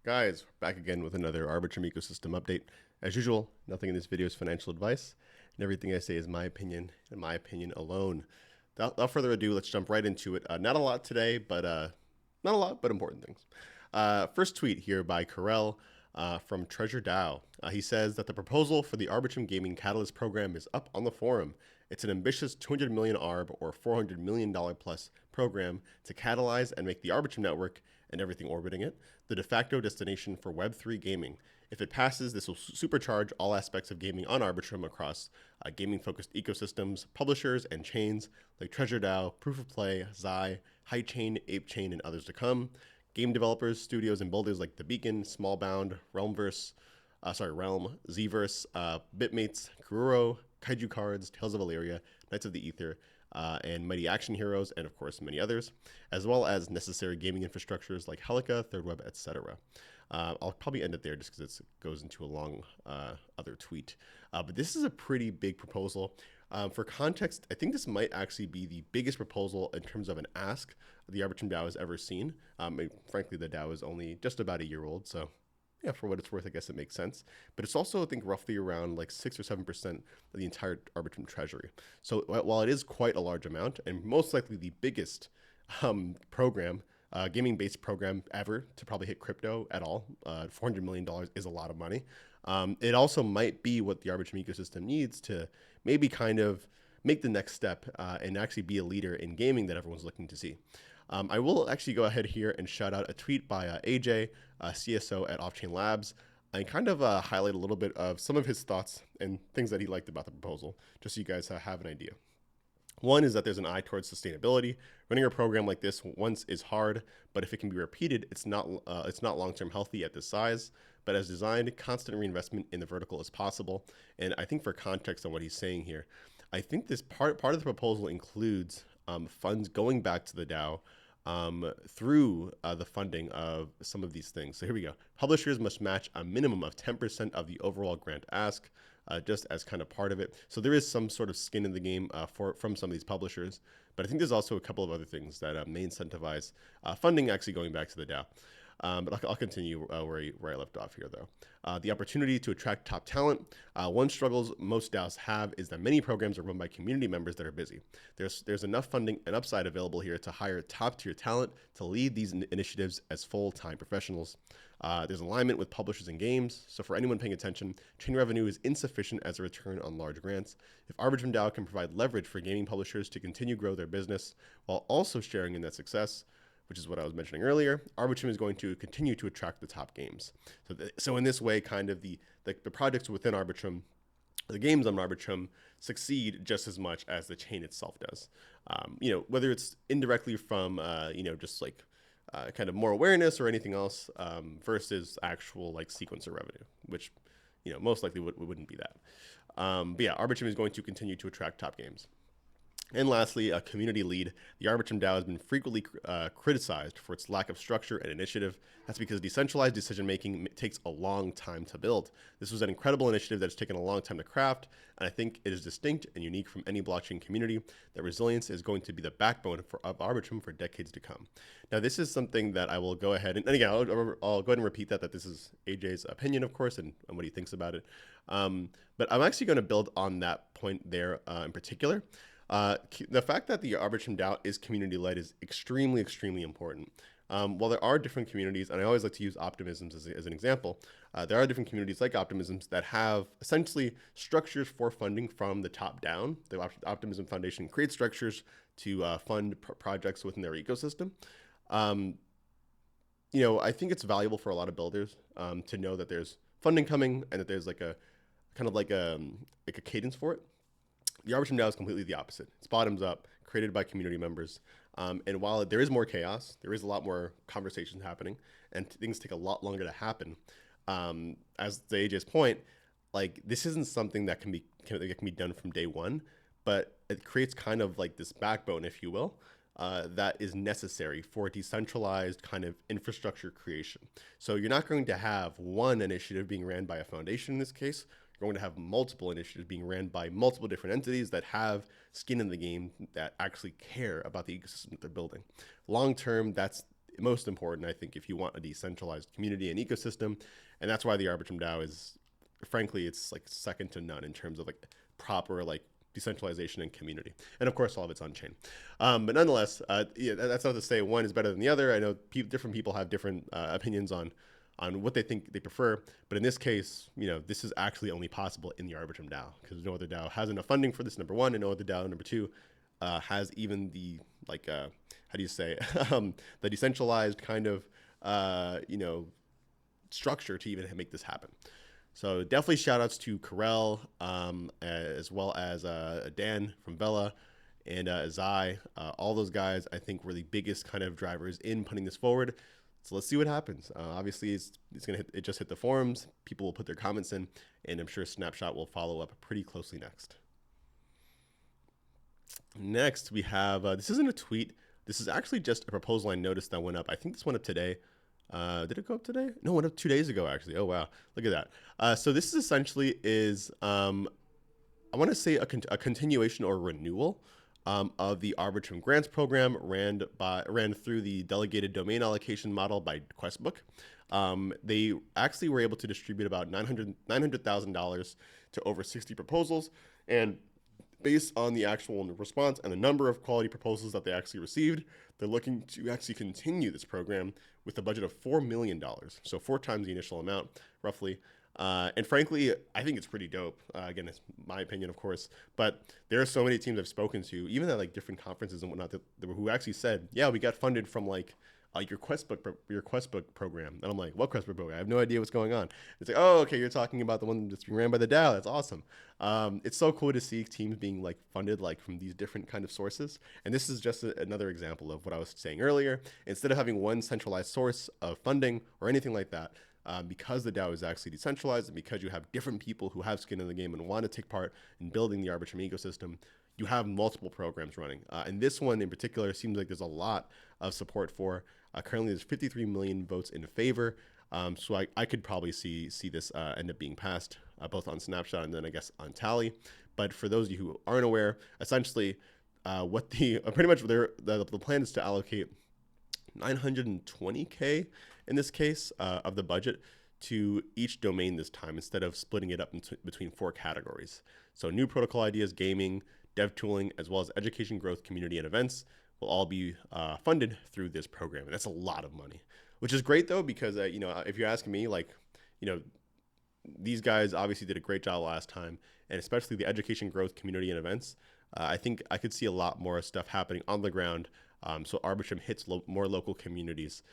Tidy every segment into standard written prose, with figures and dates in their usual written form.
Guys, back again with another Arbitrum ecosystem update. As usual, nothing in this video is financial advice, and everything I say is my opinion and my opinion alone. Without further ado, let's jump right into it. Not a lot today, but not a lot, but important things. First tweet here by Carell from TreasureDAO. He says that the proposal for the Arbitrum Gaming Catalyst program is up on the forum. It's an ambitious 200 million ARB or $400 million plus program to catalyze and make the Arbitrum network and everything orbiting it the de facto destination for Web3 gaming. If it passes, this will supercharge all aspects of gaming on Arbitrum across gaming-focused ecosystems, publishers, and chains like TreasureDAO, Proof of Play, Zai, HighChain, ApeChain, and others to come. Game developers, studios, and builders like The Beacon, Smallbound, Realm, Zverse, Bitmates, Kururo, Kaiju Cards, Tales of Valeria, Knights of the Ether, and Mighty Action Heroes, and of course many others, as well as necessary gaming infrastructures like Helica, ThirdWeb, etc. I'll probably end it there just because it goes into a long other tweet. But this is a pretty big proposal. For context, I think this might actually be the biggest proposal in terms of an ask the ArbitrumDAO has ever seen. Frankly, the DAO is only just about a year old, so yeah, for what it's worth, I guess it makes sense. But it's also, I think, roughly around like 6 or 7% of the entire Arbitrum treasury. So while it is quite a large amount, and most likely the biggest program, gaming-based program ever to probably hit crypto at all, $400 million is a lot of money. It also might be what the Arbitrum ecosystem needs to maybe kind of make the next step and actually be a leader in gaming that everyone's looking to see. I will actually go ahead here and shout out a tweet by AJ, CSO at Offchain Labs, and kind of highlight a little bit of some of his thoughts and things that he liked about the proposal, just so you guys have an idea. One is that there's an eye towards sustainability. Running a program like this once is hard, but if it can be repeated, it's not long-term healthy at this size. But as designed, constant reinvestment in the vertical is possible. And I think for context on what he's saying here, I think this part of the proposal includes funds going back to the DAO through the funding of some of these things. So here we go. Publishers must match a minimum of 10% of the overall grant ask, just as kind of part of it. So there is some sort of skin in the game from some of these publishers. But I think there's also a couple of other things that may incentivize funding actually going back to the DAO. But I'll continue where I left off here, though. The opportunity to attract top talent. One struggles most DAOs have is that many programs are run by community members that are busy. There's enough funding and upside available here to hire top-tier talent to lead these initiatives as full-time professionals. There's alignment with publishers and games, so for anyone paying attention, chain revenue is insufficient as a return on large grants. If ArbitrumDAO can provide leverage for gaming publishers to continue grow their business while also sharing in that success, which is what I was mentioning earlier, Arbitrum is going to continue to attract the top games. So in this way, kind of the projects within Arbitrum, the games on Arbitrum succeed just as much as the chain itself does. Whether it's indirectly from, just like kind of more awareness or anything else versus actual like sequencer revenue, which, most likely wouldn't be that. But yeah, Arbitrum is going to continue to attract top games. And lastly, a community lead. The Arbitrum DAO has been frequently criticized for its lack of structure and initiative. That's because decentralized decision-making takes a long time to build. This was an incredible initiative that has taken a long time to craft, and I think it is distinct and unique from any blockchain community. That resilience is going to be the backbone of Arbitrum for decades to come. Now, this is something that I will go ahead and again, I'll go ahead and repeat that this is AJ's opinion, of course, and what he thinks about it. But I'm actually going to build on that point there in particular. The fact that the Arbitrum DAO is community-led is extremely, extremely important. While there are different communities, and I always like to use Optimisms as an example, there are different communities like Optimisms that have essentially structures for funding from the top down. The Optimism Foundation creates structures to fund projects within their ecosystem. I think it's valuable for a lot of builders to know that there's funding coming and that there's like a kind of like a cadence for it. The Arbitrum DAO is completely the opposite. It's bottoms up, created by community members. And while there is more chaos, there is a lot more conversation happening, and things take a lot longer to happen. As to AJ's point, like this isn't something that can be done from day one, but it creates kind of like this backbone, if you will, that is necessary for decentralized kind of infrastructure creation. So you're not going to have one initiative being ran by a foundation in this case. You're going to have multiple initiatives being ran by multiple different entities that have skin in the game, that actually care about the ecosystem that they're building. Long term, that's most important, I think, if you want a decentralized community and ecosystem. And that's why the Arbitrum DAO is, frankly, it's like second to none in terms of like proper like decentralization and community. And of course, all of it's on chain. But nonetheless, yeah, that's not to say one is better than the other. I know different people have different opinions on what they think they prefer. But in this case, this is actually only possible in the Arbitrum DAO because no other DAO has enough funding for this, number one, and no other DAO, number two, has even the, like, how do you say, the decentralized kind of, structure to even make this happen. So definitely shout outs to Karel, as well as Dan from Vela and Zai. All those guys, I think, were the biggest kind of drivers in putting this forward. So let's see what happens. Obviously, it's gonna hit. It just hit the forums. People will put their comments in, and I'm sure Snapshot will follow up pretty closely next. Next, we have this isn't a tweet. This is actually just a proposal I noticed that went up. I think this went up today. Did it go up today? No, it went up 2 days ago, actually. Oh, wow. Look at that. So this is essentially is, I want to say a continuation or renewal of the Arbitrum grants program ran through the delegated domain allocation model by Questbook. They actually were able to distribute about $900,000 to over 60 proposals. And based on the actual response and the number of quality proposals that they actually received, they're looking to actually continue this program with a budget of $4 million. So 4 times the initial amount, roughly. And frankly, I think it's pretty dope. Again, it's my opinion, of course. But there are so many teams I've spoken to, even at like different conferences and whatnot, who actually said, yeah, we got funded from like your Questbook program. And I'm like, what Questbook program? I have no idea what's going on. It's like, oh, okay, you're talking about the one that's being ran by the DAO. That's awesome. It's so cool to see teams being like funded like from these different kind of sources. And this is just another example of what I was saying earlier. Instead of having one centralized source of funding or anything like that, because the DAO is actually decentralized and because you have different people who have skin in the game and want to take part in building the Arbitrum ecosystem, you have multiple programs running. And this one in particular seems like there's a lot of support for. Currently, there's 53 million votes in favor. So I could probably see this end up being passed, both on Snapshot and then I guess on Tally. But for those of you who aren't aware, essentially what pretty much the plan is to allocate 920K in this case of the budget to each domain this time instead of splitting it up between 4 categories. So new protocol ideas, gaming, dev tooling, as well as education, growth, community, and events will all be funded through this program. And that's a lot of money, which is great though, because, if you're asking me, like, these guys obviously did a great job last time, and especially the education, growth, community, and events. I think I could see a lot more stuff happening on the ground. So Arbitrum hits more local communities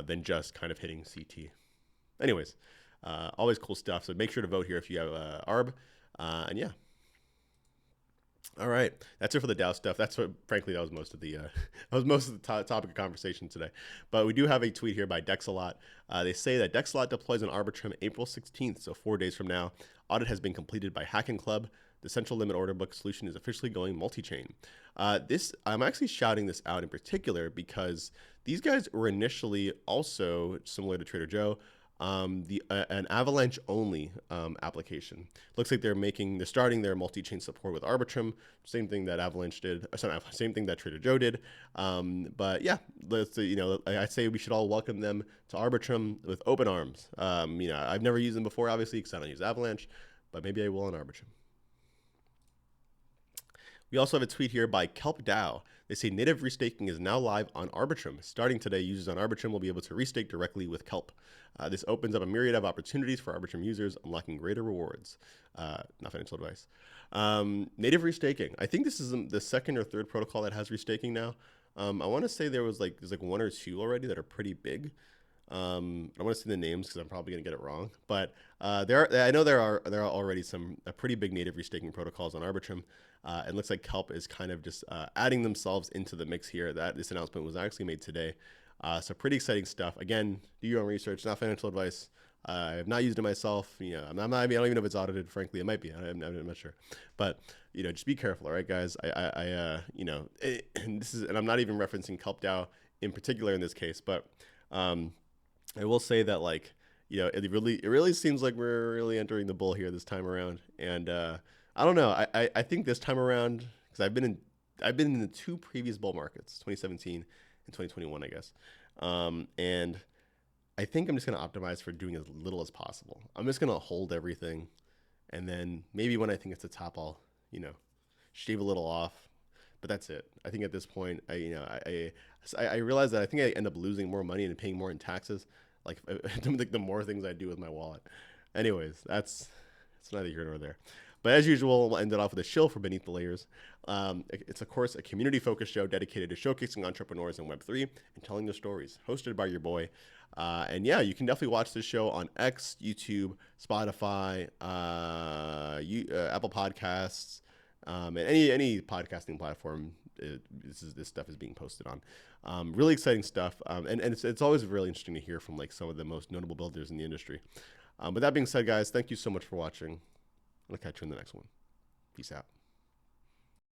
than just kind of hitting CT. Anyways, always cool stuff. So make sure to vote here if you have ARB. And yeah. All right, that's it for the DAO stuff. Frankly, that was most of the topic of conversation today. But we do have a tweet here by DEXalot. They say that DEXalot deploys on Arbitrum April 16th, so 4 days from now. Audit has been completed by Hacking Club. The central limit order book solution is officially going multi-chain. I'm actually shouting this out in particular because these guys were initially also similar to Trader Joe. An Avalanche only application. Looks like they're starting their multi-chain support with Arbitrum. Same thing that Avalanche did. Same thing that Trader Joe did. But yeah, I'd say we should all welcome them to Arbitrum with open arms. I've never used them before, obviously, because I don't use Avalanche, but maybe I will on Arbitrum. We also have a tweet here by Kelp DAO. They say native restaking is now live on Arbitrum. Starting today, users on Arbitrum will be able to restake directly with Kelp. This opens up a myriad of opportunities for Arbitrum users, unlocking greater rewards. Not financial advice. Native restaking. I think this is the second or third protocol that has restaking now. I want to say there's like 1 or 2 already that are pretty big. I don't want to say the names because I'm probably going to get it wrong. But I know there are already some pretty big native restaking protocols on Arbitrum. It looks like Kelp is kind of just adding themselves into the mix here. That this announcement was actually made today. So pretty exciting stuff. Again, do your own research, not financial advice. I have not used it myself. I don't even know if it's audited. Frankly, it might be. I'm not sure. But just be careful, all right, guys. And I'm not even referencing Kelp DAO in particular in this case, but I will say that it really seems like we're really entering the bull here this time around. And I don't know. I think this time around, because I've been in the 2 previous bull markets, 2017 and 2021, I guess. And I think I'm just going to optimize for doing as little as possible. I'm just going to hold everything. And then maybe when I think it's the top, I'll, shave a little off. But that's it. I think at this point, I realize that I think I end up losing more money and paying more in taxes, like the more things I do with my wallet. Anyways, that's neither here nor there. But as usual, we'll end it off with a shill for Beneath the Layers. It's, of course, a community-focused show dedicated to showcasing entrepreneurs in Web3 and telling their stories, hosted by your boy. And yeah, you can definitely watch this show on X, YouTube, Spotify, Apple Podcasts, and any podcasting platform. This stuff is being posted on. Really exciting stuff. And it's always really interesting to hear from like some of the most notable builders in the industry. But that being said, guys, thank you so much for watching. I'll catch you in the next one. Peace out.